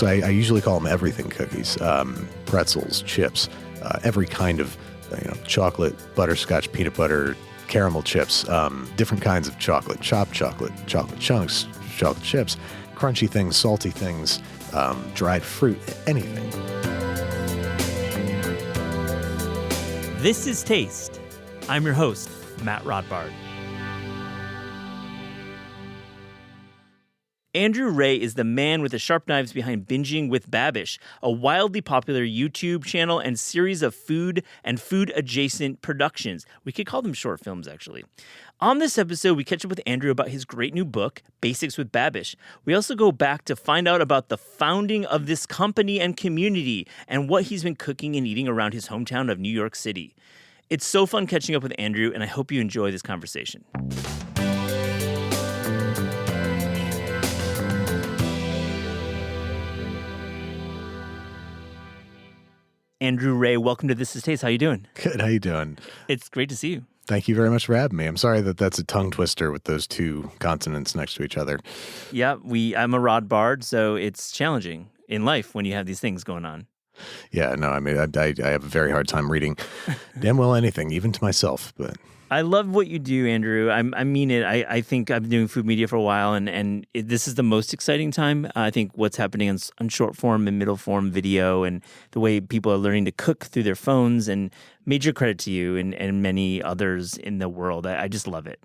So I usually call them everything cookies, pretzels, chips, every kind of chocolate, butterscotch, peanut butter, caramel chips, different kinds of chocolate, chopped chocolate, chocolate chunks, chocolate chips, crunchy things, salty things, dried fruit, anything. This is Taste. I'm your host, Matt Rodbard. Andrew Ray is the man with the sharp knives behind Binging with Babish, a wildly popular YouTube channel and series of food and food-adjacent productions. We could call them short films, actually. On this episode, we catch up with Andrew about his great new book, Basics with Babish. We also go back to find out about the founding of this company and community and what he's been cooking and eating around his hometown of New York City. It's so fun catching up with Andrew, and I hope you enjoy this conversation. Andrew Ray, welcome to This Is Taste. How you doing? Good. How you doing? It's great to see you. Thank you very much for having me. I'm sorry that that's a tongue twister with those two consonants next to each other. Yeah, I'm a Rodbard, so it's challenging in life when you have these things going on. Yeah, no, I mean, I have a very hard time reading damn well anything, even to myself, but... I love what you do, Andrew. I mean it. I think I've been doing food media for a while, and this is the most exciting time. I think what's happening on short form and middle form video and the way people are learning to cook through their phones, and major credit to you and many others in the world. I just love it.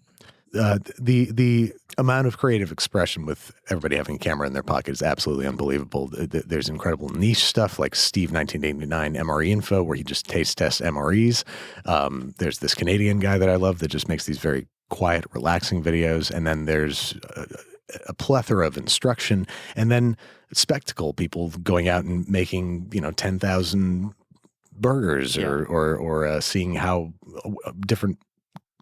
The amount of creative expression with everybody having a camera in their pocket is absolutely unbelievable. There's incredible niche stuff like Steve 1989 MRE Info, where he just taste tests MREs. There's this Canadian guy that I love that just makes these very quiet, relaxing videos. And then there's a plethora of instruction, and then spectacle people going out and making 10,000 burgers, or seeing how different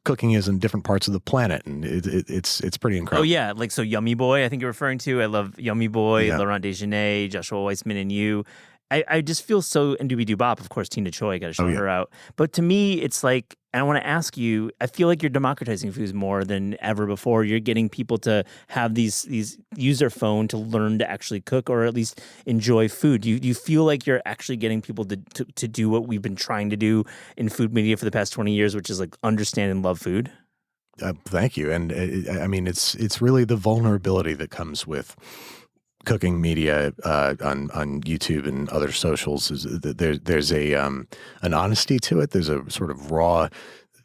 cooking is in different parts of the planet, and it's pretty incredible. Oh yeah, like so Yummy Boy, I think you're referring to. I love Yummy Boy, yeah. Laurent Desjardins, Joshua Weissman, and you. I just feel so, and Doobie Doo Bop, of course, Tina Choi, got to show her out. But to me, it's like, and I want to ask you, I feel like you're democratizing foods more than ever before. You're getting people to have these use their phone to learn to actually cook, or at least enjoy food. Do you feel like you're actually getting people to do what we've been trying to do in food media for the past 20 years, which is like understand and love food? Thank you. And I mean, it's really the vulnerability that comes with cooking media on YouTube and other socials. There's an honesty to it. There's a sort of raw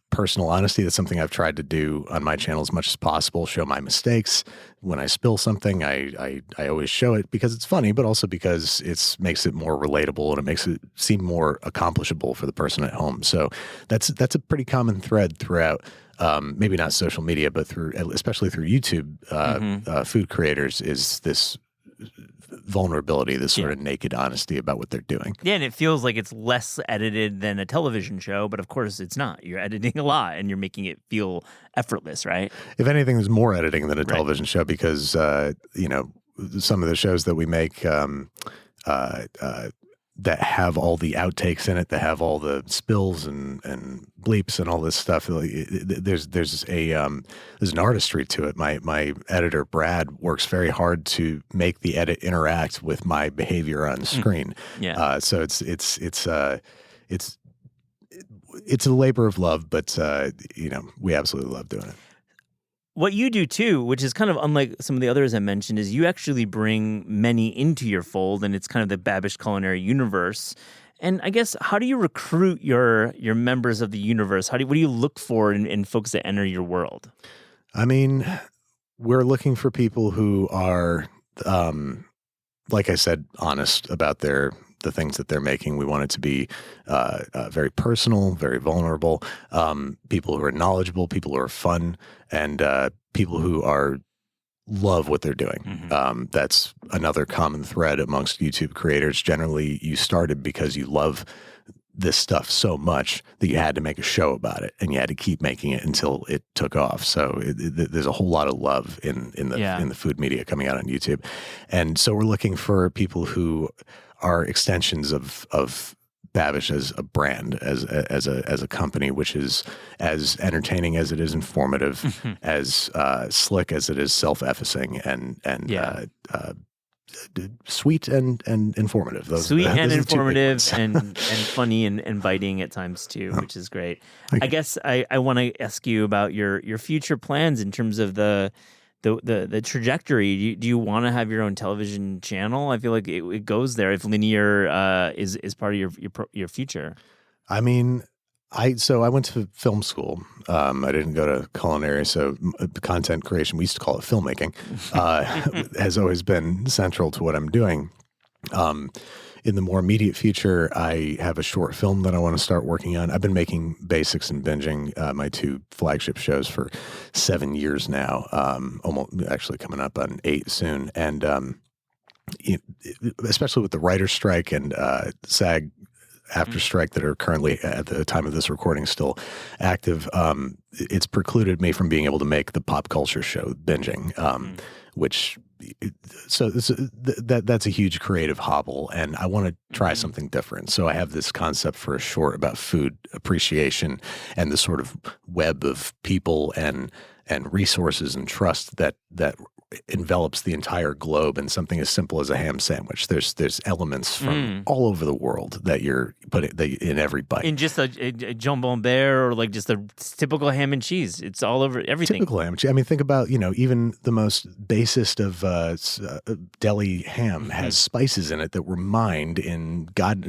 personal honesty. That's something I've tried to do on my channel as much as possible. Show my mistakes. When I spill something, I always show it because it's funny, but also because it makes it more relatable and it makes it seem more accomplishable for the person at home. So that's a pretty common thread throughout. Maybe not social media, but especially through YouTube, food creators, is this vulnerability, this sort of naked honesty about what they're doing. Yeah, and it feels like it's less edited than a television show, but of course it's not. You're editing a lot and you're making it feel effortless, right? If anything, there's more editing than a television show because, some of the shows that we make that have all the outtakes in it, that have all the spills and bleeps and all this stuff. There's an artistry to it. My editor Brad works very hard to make the edit interact with my behavior on screen. So it's a labor of love, but we absolutely love doing it. What you do too, which is kind of unlike some of the others I mentioned, is you actually bring many into your fold, and it's kind of the Babish culinary universe. And I guess, how do you recruit your members of the universe? What do you look for in folks that enter your world? I mean, we're looking for people who are, like I said, honest about the things that they're making. We want it to be very personal, very vulnerable, people who are knowledgeable, people who are fun, and people who love what they're doing. Mm-hmm. That's another common thread amongst YouTube creators. Generally, you started because you love this stuff so much that you had to make a show about it, and you had to keep making it until it took off. So there's a whole lot of love in the food media coming out on YouTube, and so we're looking for people who are extensions of Babish as a brand, as a company, which is as entertaining as it is informative, as slick as it is self-effacing, and sweet and informative. Sweet and informative and funny and biting at times too, which is great. I guess I want to ask you about your future plans in terms of the trajectory. Do you want to have your own television channel? I feel like it goes there if linear is part of your future. I mean, I went to film school. I didn't go to culinary, so content creation, we used to call it filmmaking, has always been central to what I'm doing. In the more immediate future, I have a short film that I want to start working on. I've been making Basics and Binging, my two flagship shows, for 7 years now, almost actually coming up on 8 soon. And especially with the writer's strike and SAG after strike that are currently at the time of this recording still active, it's precluded me from being able to make the pop culture show Binging, which that's a huge creative hobble, and I want to try something different. So I have this concept for a short about food appreciation and the sort of web of people and resources and trust that envelops the entire globe in something as simple as a ham sandwich. There's elements from all over the world that you're putting in every bite. In just a jambon beurre or like just a typical ham and cheese. It's all over everything. Typical ham and cheese. I mean, think about, even the most basest of deli ham has spices in it that were mined in God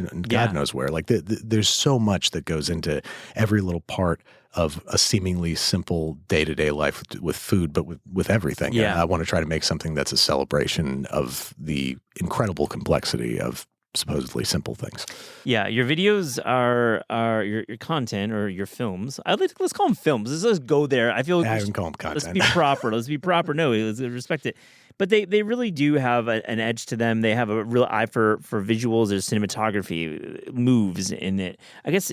knows where. Like there's so much that goes into every little part of a seemingly simple day-to-day life with food, but with everything. Yeah. And I want to try to make something that's a celebration of the incredible complexity of supposedly simple things. Yeah, your videos are your content or your films. Let's call them films. Let's just go there. I feel like I wouldn't call them content. Let's be proper. No, let's respect it. But they really do have an edge to them. They have a real eye for visuals. There's cinematography, moves in it. I guess,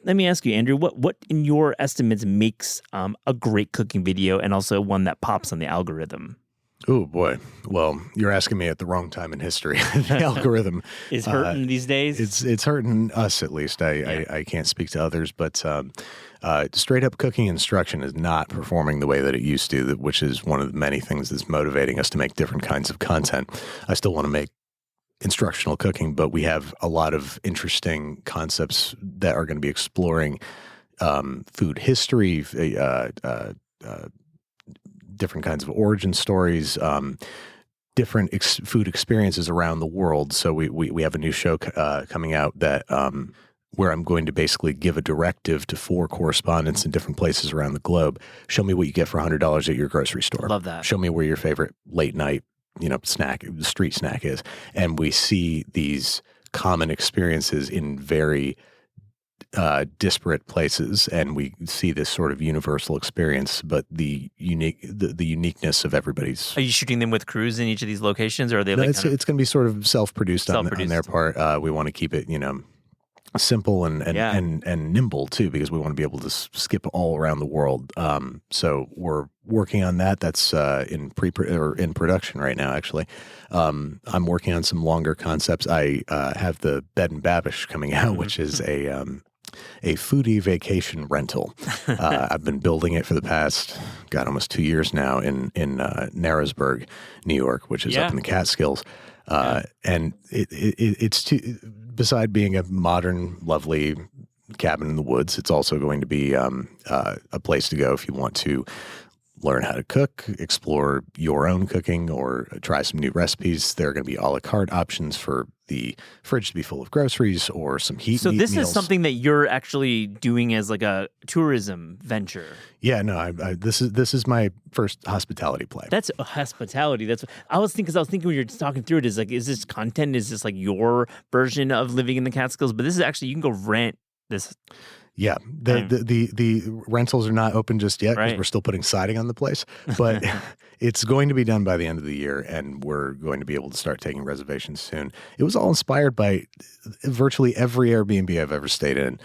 let me ask you, Andrew, what in your estimates makes a great cooking video and also one that pops on the algorithm? Oh, boy. Well, you're asking me at the wrong time in history. The algorithm is hurting these days. It's hurting us, at least. I can't speak to others, but straight up cooking instruction is not performing the way that it used to, which is one of the many things that's motivating us to make different kinds of content. I still want to make instructional cooking, but we have a lot of interesting concepts that are going to be exploring food history, different kinds of origin stories, different food experiences around the world. So we have a new show coming out that where I'm going to basically give a directive to 4 correspondents in different places around the globe. Show me what you get for $100 at your grocery store. Love that. Show me where your favorite late night, street snack is. And we see these common experiences in very disparate places, and we see this sort of universal experience, but the uniqueness of everybody's. Are you shooting them with crews in each of these locations, or are they it's going to be sort of self-produced on their part. We want to keep it, simple and nimble too, because we want to be able to skip all around the world. So we're working on that. That's in production right now. Actually, I'm working on some longer concepts. I have the Bed and Babish coming out, which is a foodie vacation rental. I've been building it for the past, almost 2 years now in Narrowsburg, New York, which is up in the Catskills. And it's beside being a modern, lovely cabin in the woods, it's also going to be a place to go if you want to learn how to cook, explore your own cooking, or try some new recipes. There are going to be a la carte options for the fridge to be full of groceries or some heat. So this meals. Is something that you're actually doing as like a tourism venture. Yeah, no, this is my first hospitality play. That's hospitality. That's I was thinking when you're talking through it. Is this content? Is this like your version of living in the Catskills? But this is actually, you can go rent this. Yeah, the rentals are not open just yet because we're still putting siding on the place, but it's going to be done by the end of the year, and we're going to be able to start taking reservations soon. It was all inspired by virtually every Airbnb I've ever stayed in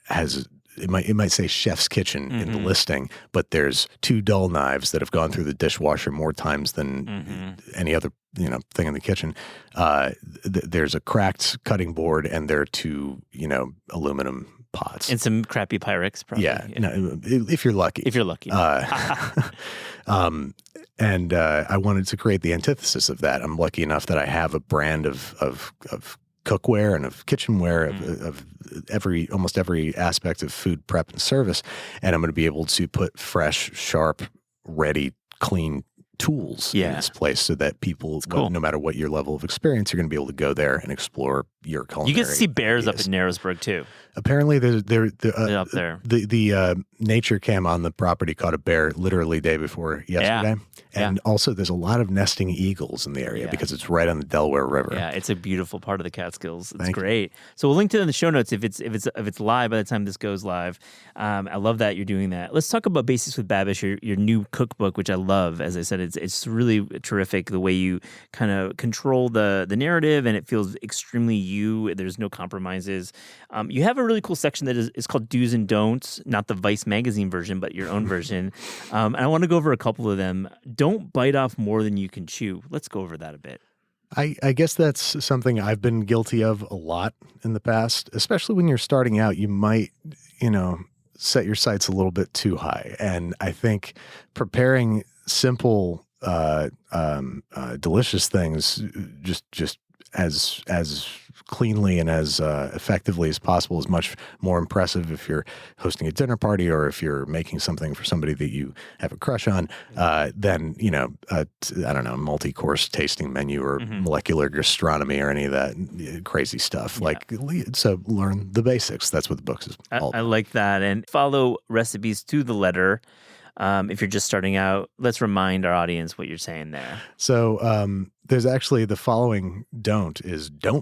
has. It might say chef's kitchen in the listing, but there's 2 dull knives that have gone through the dishwasher more times than any other thing in the kitchen. There's a cracked cutting board, and there are 2 aluminum pots and some crappy Pyrex. Probably. Yeah. No, if you're lucky. And I wanted to create the antithesis of that. I'm lucky enough that I have a brand of cookware and of kitchenware of almost every aspect of food prep and service, and I'm going to be able to put fresh, sharp, ready, clean tools in this place so that people, no matter what your level of experience, you're going to be able to go there and explore your culinary. You get to see bears up in Narrowsburg too. Apparently, they're up there. The nature cam on the property caught a bear literally day before yesterday. And also, there's a lot of nesting eagles in the area because it's right on the Delaware River. Yeah, it's a beautiful part of the Catskills. It's great. So we'll link to it in the show notes if it's live by the time this goes live. I love that you're doing that. Let's talk about Basics with Babish, your new cookbook, which I love. As I said, it's really terrific the way you kind of control the narrative, and it feels extremely you. There's no compromises. You have a really cool section that is called Do's and Don'ts, not the Vice magazine version, but your own version. And I want to go over a couple of them. Don't bite off more than you can chew. Let's go over that a bit. I guess that's something I've been guilty of a lot in the past, especially when you're starting out. You might, set your sights a little bit too high. And I think preparing simple, delicious things just as cleanly and as effectively as possible is much more impressive if you're hosting a dinner party or if you're making something for somebody that you have a crush on than, I don't know, multi-course tasting menu or molecular gastronomy or any of that crazy stuff. So learn the basics. That's what the book is all about. I like that. And follow recipes to the letter. If you're just starting out, let's remind our audience what you're saying there. So there's actually the following don't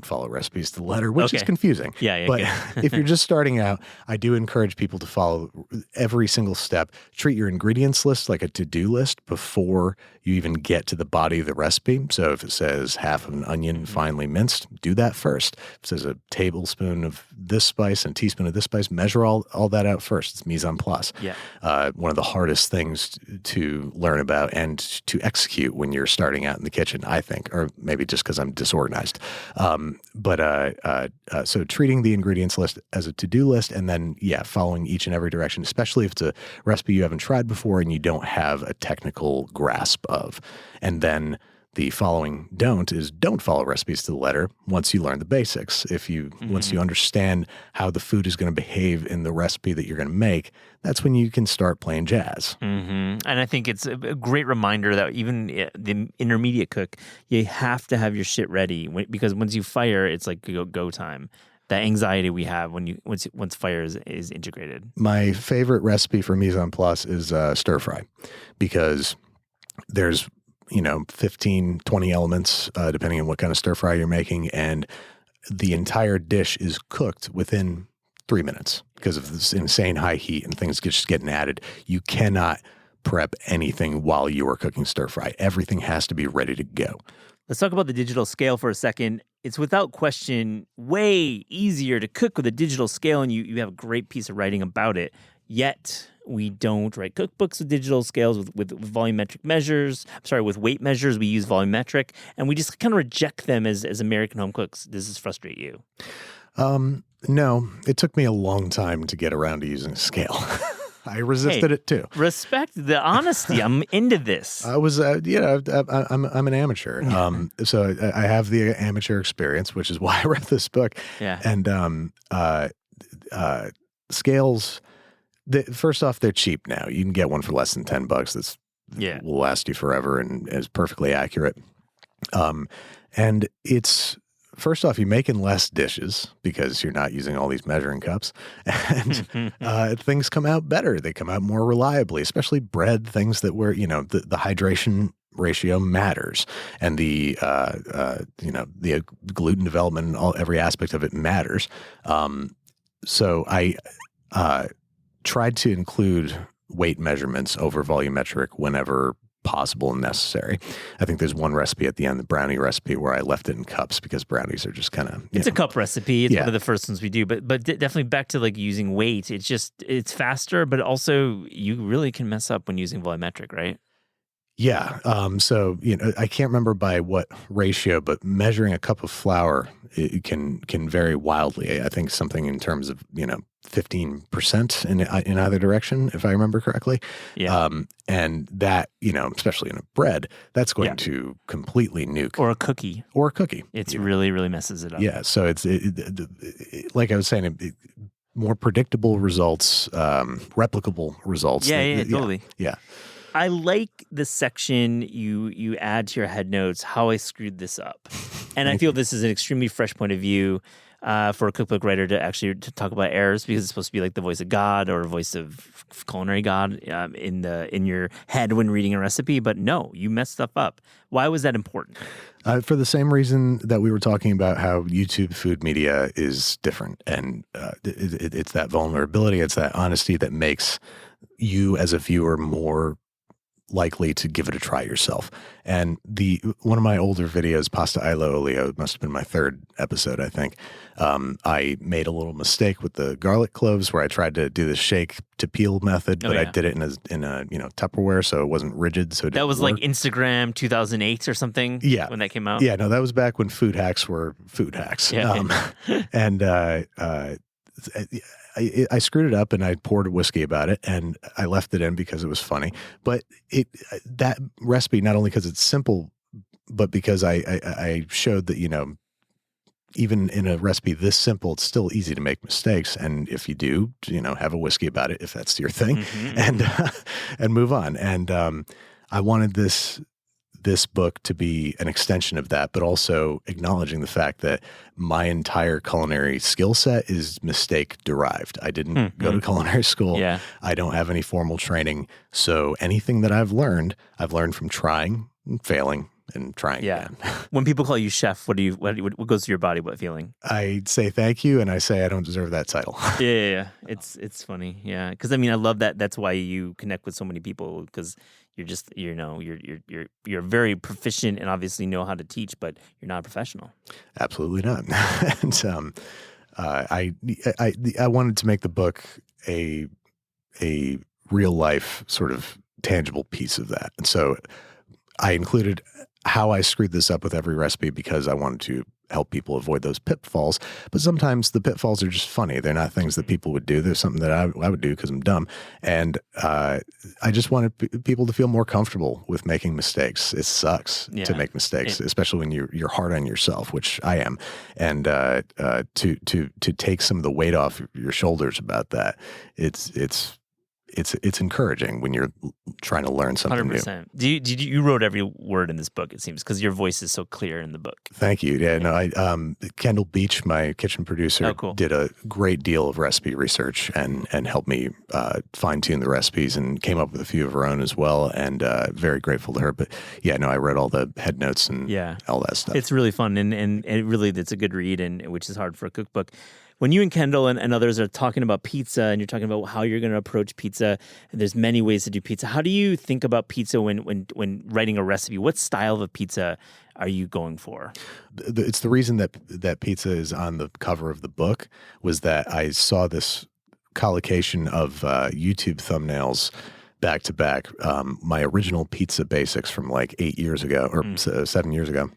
follow recipes to the letter, which is confusing. But if you're just starting out, I do encourage people to follow every single step. Treat your ingredients list like a to-do list before you even get to the body of the recipe. So if it says half of an onion finely minced, do that first. If it says a tablespoon of this spice and a teaspoon of this spice, measure all that out first. It's mise en place. One of the hardest things to learn about and to execute when you're starting out in the kitchen, I think, or maybe just because I'm disorganized. So treating the ingredients list as a to-do list and then, following each and every direction, especially if it's a recipe you haven't tried before and you don't have a technical grasp of. And then the following don't follow recipes to the letter once you learn the basics. Once you understand how the food is going to behave in the recipe that you're going to make, that's when you can start playing jazz. And I think it's a great reminder that even the intermediate cook, you have to have your shit ready because once you fire, it's like go time. That anxiety we have once fire is integrated. My favorite recipe for mise en place is stir fry because there's 15, 20 elements, depending on what kind of stir fry you're making. And the entire dish is cooked within 3 minutes because of this insane high heat and things just getting added. You cannot prep anything while you are cooking stir fry. Everything has to be ready to go. Let's talk about the digital scale for a second. It's without question way easier to cook with a digital scale, and you have a great piece of writing about it. Yet we don't write cookbooks with digital scales with volumetric measures. With weight measures. We use volumetric, and we just kind of reject them as American home cooks. Does this frustrate you? No, it took me a long time to get around to using a scale. I resisted it too. Respect the honesty. I'm into this. I was, I'm an amateur. So I have the amateur experience, which is why I wrote this book. Yeah. And scales. First off, they're cheap now. You can get one for less than $10. Will last you forever and is perfectly accurate. And it's first off, you're making less dishes because you're not using all these measuring cups, and things come out better. They come out more reliably, especially bread. Things that were the hydration ratio matters, and the gluten development and every aspect of it matters. So I tried to include weight measurements over volumetric whenever possible and necessary. I think there's one recipe at the end, the brownie recipe, where I left it in cups because brownies are just kind of... It's a cup recipe. It's one of the first ones we do. But definitely back to using weight. It's faster, but also you really can mess up when using volumetric, right? Yeah. So, I can't remember by what ratio, but measuring a cup of flour, it can vary wildly. I think something in terms of, 15% in either direction, if I remember correctly. Yeah. And that, especially in a bread, that's going to completely nuke. Or a cookie. It's really, really messes it up. Yeah. So it's like I was saying, more predictable results, replicable results. Yeah, totally. Yeah. I like the section you add to your head notes, how I screwed this up. And I feel this is an extremely fresh point of view for a cookbook writer to talk about errors, because it's supposed to be like the voice of God or a voice of culinary God in your head when reading a recipe. But no, you messed stuff up. Why was that important? For the same reason that we were talking about how YouTube food media is different. And it's that vulnerability, it's that honesty that makes you as a viewer more likely to give it a try yourself. And one of my older videos, Pasta Ilo Olio, must have been my third episode, I think. I made a little mistake with the garlic cloves where I tried to do the shake to peel method, but I did it in a Tupperware, so it wasn't rigid. So that was like Instagram 2008 or something. Yeah, when that came out. Yeah, no, that was back when food hacks were food hacks. Yeah. And I screwed it up and I poured whiskey about it and I left it in because it was funny. But that recipe, not only because it's simple, but because I showed that, even in a recipe this simple, it's still easy to make mistakes. And if you do, have a whiskey about it, if that's your thing, and move on. And I wanted this book to be an extension of that, but also acknowledging the fact that my entire culinary skill set is mistake derived. I didn't go to culinary school. Yeah. I don't have any formal training. So anything that I've learned from trying and failing and trying again. When people call you chef, what goes through your body? What feeling? I say thank you, and I say I don't deserve that title. Yeah. It's funny. Yeah. Because I love that. That's why you connect with so many people, because you're just, you're very proficient and obviously know how to teach, but you're not a professional. Absolutely not. And I wanted to make the book a real life sort of tangible piece of that. And so I included how I screwed this up with every recipe because I wanted to help people avoid those pitfalls. But sometimes the pitfalls are just funny. They're not things that people would do. They're something that I would do because I'm dumb. And I just wanted people to feel more comfortable with making mistakes. It sucks to make mistakes, especially when you're hard on yourself, which I am. And to take some of the weight off your shoulders about that, it's encouraging when you're trying to learn something 100%. new. You wrote every word in this book, it seems, because your voice is so clear in the book. Thank you. Yeah, no, Kendall Beach, my kitchen producer, did a great deal of recipe research and helped me fine tune the recipes and came up with a few of her own as well. And very grateful to her. But yeah, no, I read all the head notes and all that stuff. It's really fun and it's a good read, and which is hard for a cookbook. When you and Kendall and others are talking about pizza and you're talking about how you're going to approach pizza, and there's many ways to do pizza, how do you think about pizza when writing a recipe? What style of pizza are you going for? It's the reason that pizza is on the cover of the book was that I saw this collocation of YouTube thumbnails back to back. My original pizza basics from like 8 years ago or 7 years ago,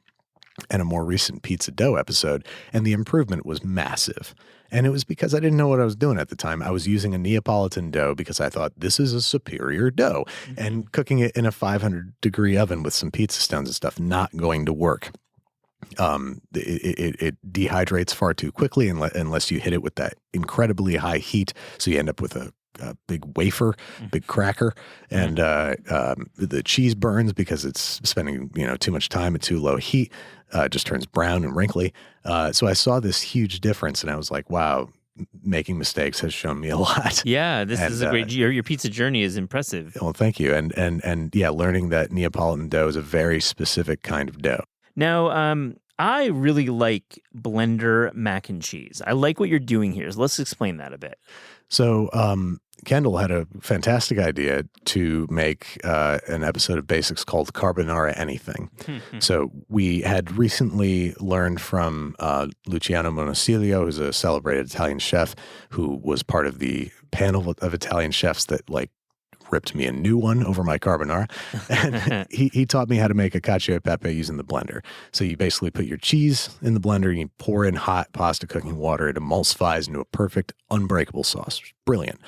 and a more recent pizza dough episode, and the improvement was massive. And it was because I didn't know what I was doing at the time. I was using a Neapolitan dough because I thought this is a superior dough, and cooking it in a 500-degree oven with some pizza stones and stuff, not going to work. It dehydrates far too quickly unless you hit it with that incredibly high heat. So you end up with a big wafer, big cracker, and the cheese burns because it's spending too much time at too low heat. Just turns brown and wrinkly. So I saw this huge difference, and I was like, "Wow, making mistakes has shown me a lot." Yeah, this is a great. Your pizza journey is impressive. Well, thank you, and yeah, learning that Neapolitan dough is a very specific kind of dough. Now, I really like blender mac and cheese. I like what you're doing here. So let's explain that a bit. So Kendall had a fantastic idea to make an episode of Basics called Carbonara Anything. So we had recently learned from Luciano Monasilio, who's a celebrated Italian chef who was part of the panel of Italian chefs that ripped me a new one over my carbonara. And he taught me how to make a cacio e pepe using the blender. So you basically put your cheese in the blender and you pour in hot pasta cooking water. It emulsifies into a perfect, unbreakable sauce. Brilliant.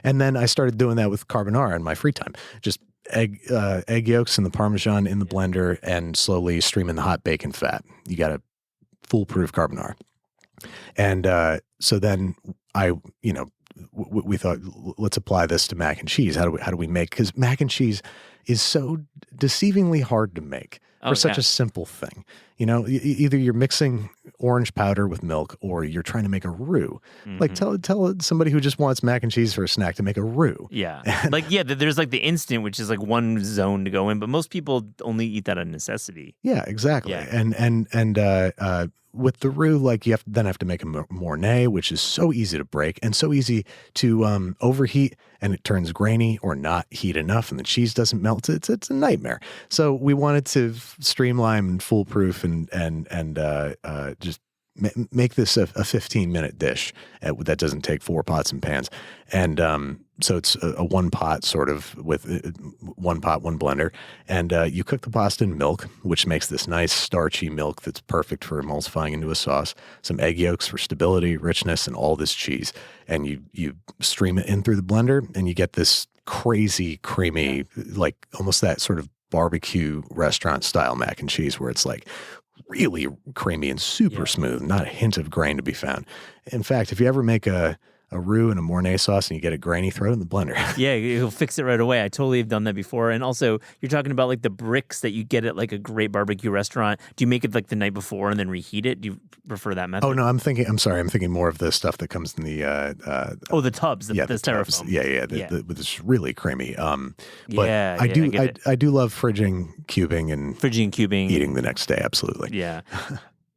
And then I started doing that with carbonara in my free time. Just egg yolks and the Parmesan in the blender and slowly stream in the hot bacon fat. You got a foolproof carbonara. And so then we thought, let's apply this to mac and cheese. How do we make? Because mac and cheese is so deceivingly hard to make for such a simple thing. Either you're mixing orange powder with milk or you're trying to make a roux. Mm-hmm. Like tell somebody who just wants mac and cheese for a snack to make a roux. Yeah. There's like the instant, which is like one zone to go in, but most people only eat that out of necessity. Yeah, exactly. Yeah. And with the roux, like you have to make a Mornay, which is so easy to break and so easy to overheat, and it turns grainy or not heat enough, and the cheese doesn't melt. It's a nightmare. So we wanted to streamline and foolproof and just make this a 15-minute dish that doesn't take 4 pots and pans. And so it's a one pot sort of with 1 pot, 1 blender. And you cook the pasta in milk, which makes this nice starchy milk that's perfect for emulsifying into a sauce. Some egg yolks for stability, richness, and all this cheese. And you stream it in through the blender and you get this crazy creamy, like almost that sort of barbecue restaurant style mac and cheese where it's like really creamy and super smooth, not a hint of grain to be found. In fact, if you ever make a roux and a Mornay sauce and you get it grainy, throw it in the blender. Yeah, you'll fix it right away. I totally have done that before. And also, you're talking about like the bricks that you get at like a great barbecue restaurant. Do you make it like the night before and then reheat it? Do you prefer that method? Oh, no, I'm thinking more of the stuff that comes in the... the tubs, the styrofoam. With this really creamy. But yeah, I do love fridging, cubing, and eating the next day, absolutely. Yeah.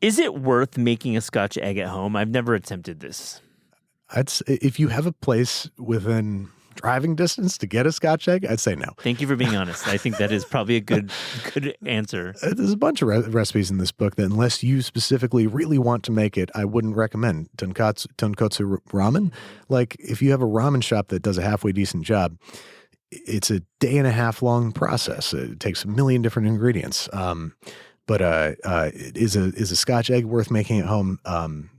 Is it worth making a Scotch egg at home? I've never attempted this. If you have a place within driving distance to get a Scotch egg, I'd say no. Thank you for being honest. I think that is probably a good answer. There's a bunch of recipes in this book that unless you specifically really want to make it, I wouldn't recommend. Tonkotsu ramen. Like if you have a ramen shop that does a halfway decent job, it's a day and a half long process. It takes a million different ingredients. But is a Scotch egg worth making at home?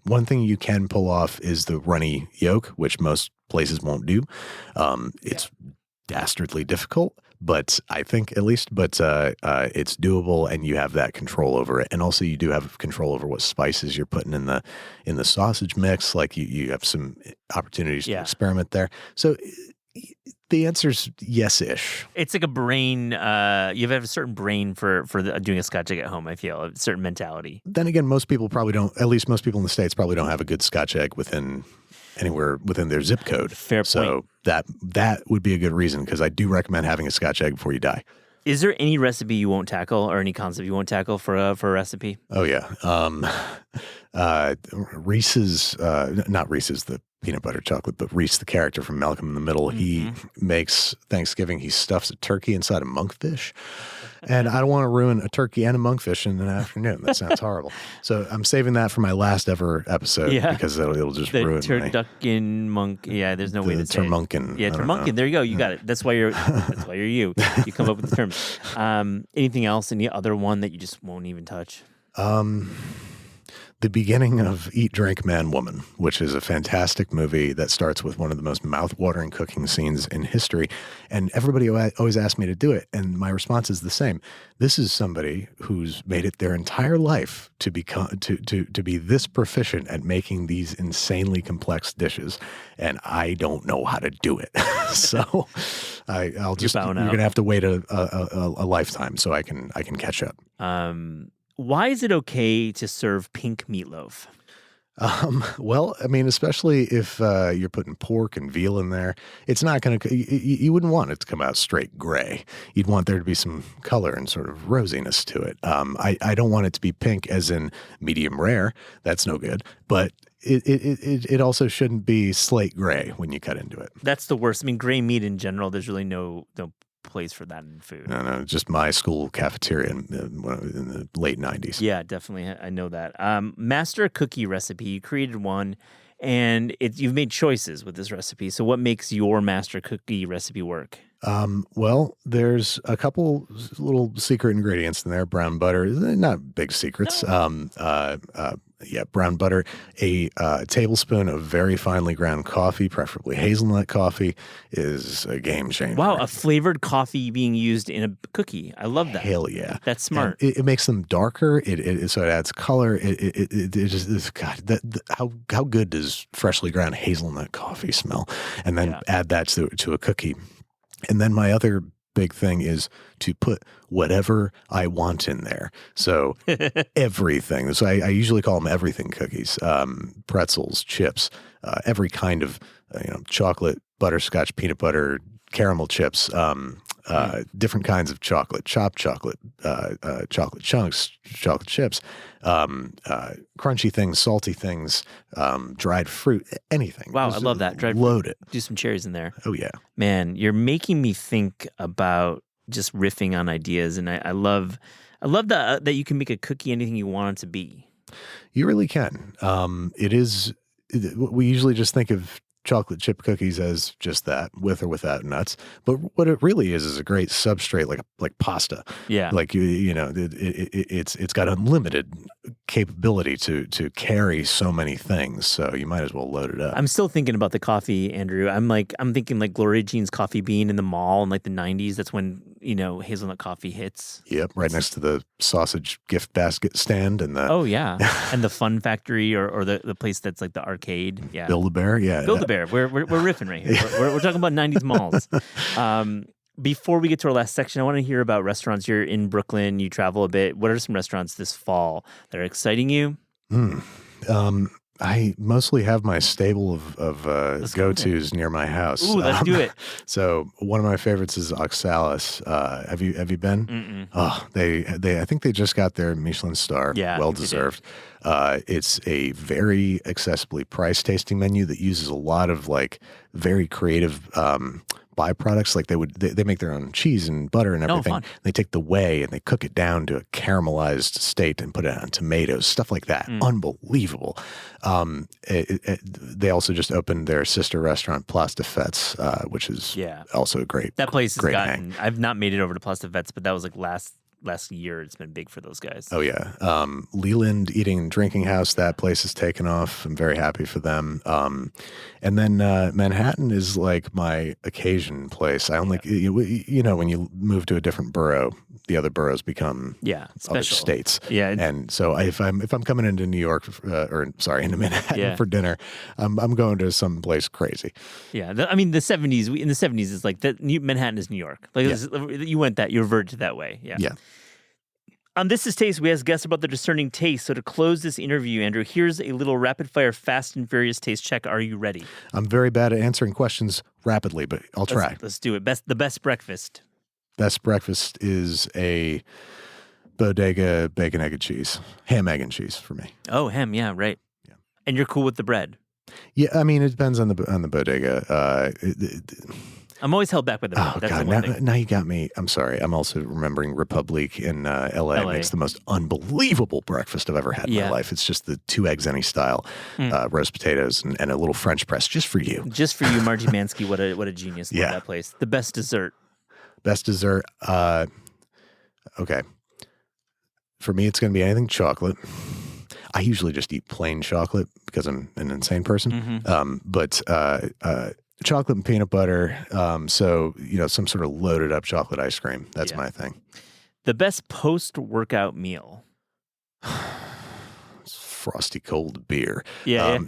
One thing you can pull off is the runny yolk, which most places won't do. It's dastardly difficult, but I think at least, it's doable, and you have that control over it. And also, you do have control over what spices you're putting in the sausage mix. Like you have some opportunities to experiment there. So. The answer's yes-ish. It's like a brain. You have a certain brain for doing a Scotch egg at home. I feel a certain mentality. Then again, most people probably don't. At least most people in the States probably don't have a good Scotch egg anywhere within their zip code. Fair point. So that would be a good reason, because I do recommend having a Scotch egg before you die. Is there any recipe you won't tackle, or any concept you won't tackle for a recipe? Oh yeah, Reese's. Not Reese's the peanut butter chocolate, but Reese, the character from Malcolm in the Middle, he makes Thanksgiving, he stuffs a turkey inside a monkfish. And I don't want to ruin a turkey and a monkfish in an afternoon. That sounds horrible. So I'm saving that for my last ever epised because it'll just ruin turducken monk. Yeah, there's no way to say turmunkin. Yeah, turmunkin. There you go. You got it. That's why you're you. You come up with the terms. Anything else? Any other one that you just won't even touch? The beginning of Eat, Drink, Man, Woman, which is a fantastic movie that starts with one of the most mouth-watering cooking scenes in history. And everybody always asks me to do it. And my response is the same. This is somebody who's made it their entire life to be this proficient at making these insanely complex dishes. And I don't know how to do it. So you're going to have to wait a lifetime so I can catch up. Why is it okay to serve pink meatloaf? Well, I mean, especially if you're putting pork and veal in there, it's not going to, you wouldn't want it to come out straight gray. You'd want there to be some color and sort of rosiness to it. I don't want it to be pink as in medium rare. That's no good. But it also shouldn't be slate gray when you cut into it. That's the worst. I mean, gray meat in general, there's really no place for that in food. No, just my school cafeteria in the late 90s. Yeah, definitely. I know that. Master cookie recipe. You created one, and you've made choices with this recipe. So what makes your master cookie recipe work? Well, there's a couple little secret ingredients in there. Brown butter, not big secrets. No. Yeah, brown butter, a tablespoon of very finely ground coffee, preferably hazelnut coffee, is a game changer. Wow, a flavored coffee being used in a cookie. I love that. Hell yeah. That's smart. It makes them darker. So it adds color. It just, God, how good does freshly ground hazelnut coffee smell? And then add that to a cookie. And then my other big thing is to put whatever I want in there. So everything. So I usually call them everything cookies, pretzels, chips, every kind of, chocolate, butterscotch, peanut butter, caramel chips, different kinds of chocolate, chopped chocolate, chocolate chunks, chocolate chips, crunchy things, salty things, dried fruit, anything. Wow, I love that. Dried load fruit. it. Do some cherries in there. Oh, yeah. Man, you're making me think about just riffing on ideas. And I love that you can make a cookie anything you want it to be. You really can. We usually just think of chocolate chip cookies as just that, with or without nuts. But what it really is a great substrate, like pasta. Yeah. Like it's got unlimited capability to carry so many things. So you might as well load it up. I'm still thinking about the coffee, Andrew. I'm thinking like Gloria Jean's Coffee Bean in the mall in like the 90s. That's when hazelnut coffee hits. Yep, right next to the sausage gift basket stand and the and the Fun Factory or the place that's like the arcade. Yeah, Build-A-Bear. Yeah, Build-A-Bear. We're riffing right here. We're talking about 90s malls. Before we get to our last section, I want to hear about restaurants. You're in Brooklyn. You travel a bit. What are some restaurants this fall that are exciting you? I mostly have my stable of go-tos near my house. Ooh, let's do it. So one of my favorites is Oxalis. Have you been? Mm-mm. Oh, I think they just got their Michelin star. Yeah, well deserved. It's a very accessibly priced tasting menu that uses a lot of like very creative byproducts. Like they make their own cheese and butter and everything. Fun. They take the whey and they cook it down to a caramelized state and put it on tomatoes, stuff like that. Unbelievable. They also just opened their sister restaurant, Place des Fêtes, which is also a great. That place has hang. I've not made it over to Place des Fêtes, but that was like last year. It's been big for those guys. Oh yeah. Leland Eating and Drinking House, that place has taken off. I'm very happy for them. And then Manhattan is like my occasion place. I only, when you move to a different borough, the other boroughs become other states. Yeah. And so if I'm coming into New York, into Manhattan for dinner, I'm going to some place crazy. Yeah. The 70s, in the 70s, is like Manhattan is New York. Like you reverted to that way. Yeah. Yeah. On This Is Taste, we ask guests about their discerning taste. So to close this interview, Andrew, here's a little rapid-fire Fast and Furious taste check. Are you ready? I'm very bad at answering questions rapidly, but I'll try. Let's do it. The best breakfast. Best breakfast is a bodega bacon, egg, and cheese. Ham, egg, and cheese for me. Oh, ham. Yeah, right. Yeah. And you're cool with the bread? Yeah, it depends on the bodega. I'm always held back by the bread. Oh, That's God. the one thing. Now you got me. I'm sorry. I'm also remembering Republique in LA. Makes the most unbelievable breakfast I've ever had in my life. It's just the 2 eggs any style, roast potatoes, and a little French press just for you. Just for you, Margie Mansky. What a genius. Love that place. The best dessert. Best dessert. Okay. For me, it's going to be anything chocolate. I usually just eat plain chocolate because I'm an insane person. But chocolate and peanut butter. So, some sort of loaded up chocolate ice cream. That's my thing. The best post-workout meal. Frosty cold beer. Yeah.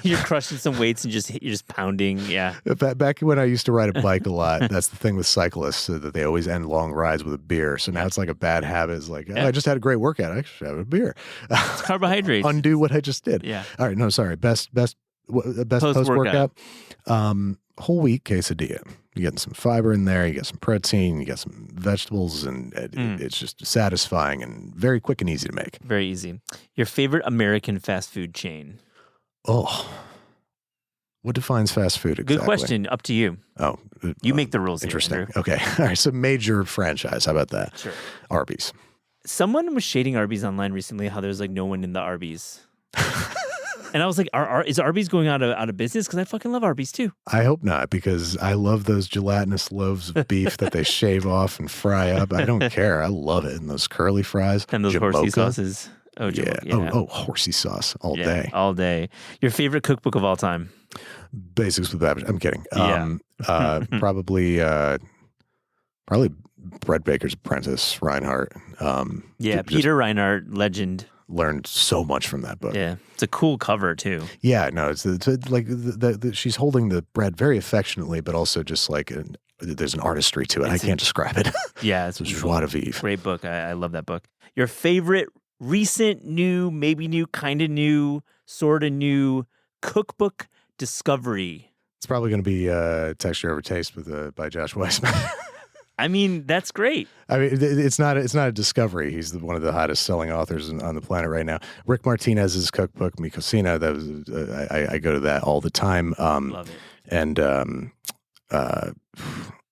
You're crushing some weights and you're just pounding. Yeah. Back when I used to ride a bike a lot, that's the thing with cyclists, so that they always end long rides with a beer. So now it's like a bad habit. It's like, I just had a great workout. I should have a beer. It's carbohydrates. Undo what I just did. Yeah. All right. No, sorry. Best post-workout. Whole wheat quesadilla. You're getting some fiber in there. You get some protein. You get some vegetables, and it's just satisfying and very quick and easy to make. Very easy. Your favorite American fast food chain? Oh, what defines fast food exactly? Good question. Up to you. Oh, you make the rules. Interesting. Here, okay. All right. So major franchise. How about that? Sure. Arby's. Someone was shading Arby's online recently. How there's like no one in the Arby's. And I was like, is Arby's going out of business? Because I fucking love Arby's too. I hope not, because I love those gelatinous loaves of beef that they shave off and fry up. I don't care. I love it. And those curly fries. And those horsey sauces. Oh, yeah. Yeah. Oh, horsey sauce all day. All day. Your favorite cookbook of all time? Basics with Babish. I'm kidding. Yeah. Probably Bread Baker's Apprentice, Reinhardt. Peter Reinhardt, legend. Learned so much from that book. Yeah, it's a cool cover too. Yeah, no, it's like she's holding the bread very affectionately, but also just like there's an artistry to it. I can't describe it. Yeah, it's joie de vivre. Great book. I love that book. Your favorite recent, new, maybe new, kind of new, sort of new cookbook discovery? It's probably going to be Texture Over Taste by Josh Weissman. I mean, that's great. I mean, it's not a discovery. He's one of the hottest selling authors on the planet right now. Rick Martinez's cookbook, Mi Cocina. That was I go to that all the time. Love it. And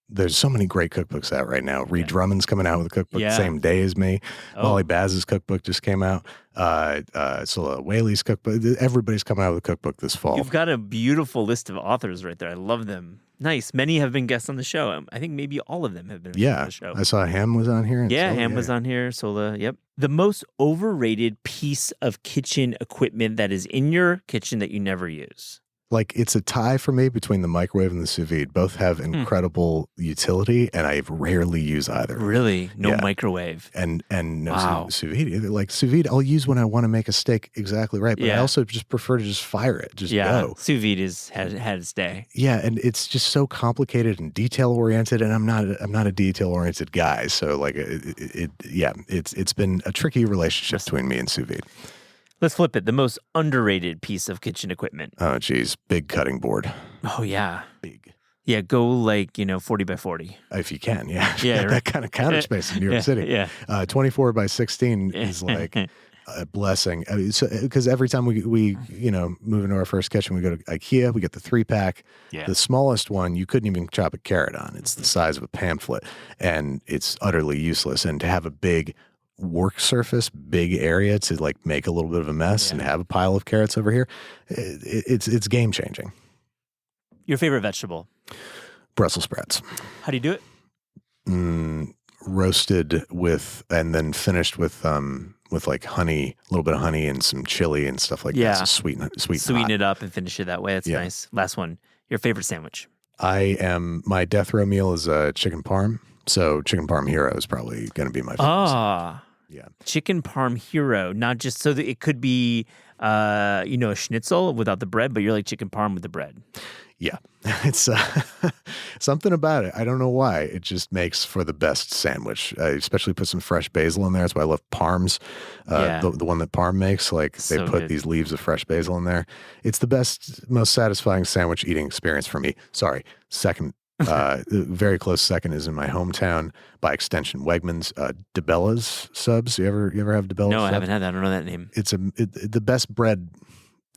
there's so many great cookbooks out right now. Reed Drummond's coming out with a cookbook the same day as me. Molly Baz's cookbook just came out. Sola Whaley's cookbook. Everybody's coming out with a cookbook this fall. You've got a beautiful list of authors right there. I love them. Nice. Many have been guests on the show. I think maybe all of them have been on the show. I saw Ham was on here. Ham was on here. Sola, yep. The most overrated piece of kitchen equipment that is in your kitchen that you never use. Like, it's a tie for me between the microwave and the sous vide. Both have incredible utility, and I rarely use either. Really? No microwave? And no sous vide. Like, sous vide, I'll use when I want to make a steak exactly right, but I also just prefer to just fire it, go. Sous vide had its day. Yeah, and it's just so complicated and detail-oriented, and I'm not a detail-oriented guy, so, like, it's been a tricky relationship between me and sous vide. Let's flip it. The most underrated piece of kitchen equipment. Oh, geez. Big cutting board. Oh, yeah. Big. Yeah, go 40 by 40. If you can, yeah. Yeah, right. That kind of counter space in New York City. Yeah. 24 by 16 is like a blessing. I mean, because every time we move into our first kitchen, we go to IKEA, we get the 3-pack. Yeah. The smallest one, you couldn't even chop a carrot on. It's the size of a pamphlet, and it's utterly useless. And to have a big work surface, big area to like make a little bit of a mess and have a pile of carrots over here, it's game changing. Your favorite vegetable? Brussels sprouts. How do you do it? Roasted and then finished with like honey, a little bit of honey and some chili and stuff like that. So sweeten it up and finish it that way. That's nice. Last one. Your favorite sandwich? My death row meal is chicken parm. So chicken parm hero is probably going to be my favorite. Yeah. Chicken parm hero, not just so that it could be, a schnitzel without the bread, but you're like chicken parm with the bread. Yeah. It's something about it. I don't know why. It just makes for the best sandwich. I especially put some fresh basil in there. That's why I love parms. The one that Parm makes, like they put these leaves of fresh basil in there. It's the best, most satisfying sandwich eating experience for me. Sorry. Second. Very close second is in my hometown, by extension Wegmans. DeBella's subs. You ever have DeBella's? No, subs? I haven't had that. I don't know that name. It's the best bread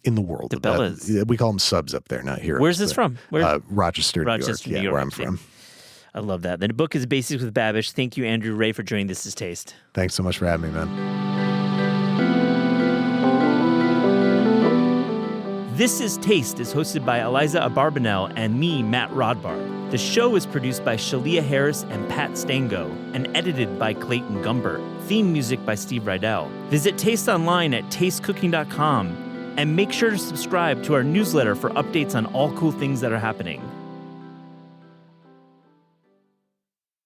in the world. DeBella's. We call them subs up there, not heroes. Where's this from? Rochester, New York. Where I'm from. I love that. The book is Basics with Babish. Thank you, Andrew Ray, for joining This Is Taste. Thanks so much for having me, man. This Is Taste is hosted by Eliza Abarbanel and me, Matt Rodbar. The show is produced by Shalia Harris and Pat Stango and edited by Clayton Gumbert. Theme music by Steve Rydell. Visit Taste online at tastecooking.com and make sure to subscribe to our newsletter for updates on all cool things that are happening.